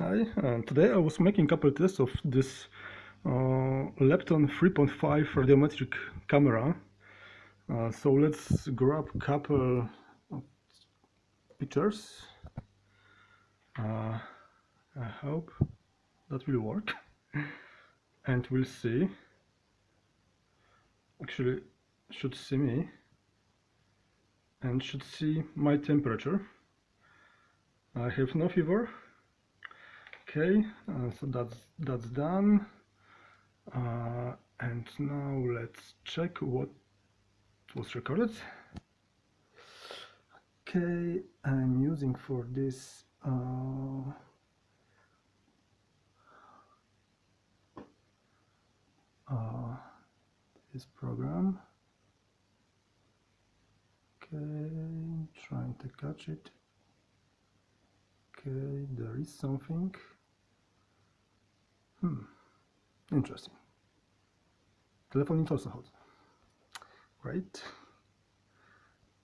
Hi, today I was making a couple tests of this Lepton 3.5 radiometric camera. So let's grab a couple of pictures. I hope that will work and we'll see. Actually, should see me and should see my temperature. I have no fever. Okay, so that's done. And now let's check what was recorded. Okay, I'm using for this this program. Okay, trying to catch it. Okay, there is something. Interesting. Telephone is also hot. Great.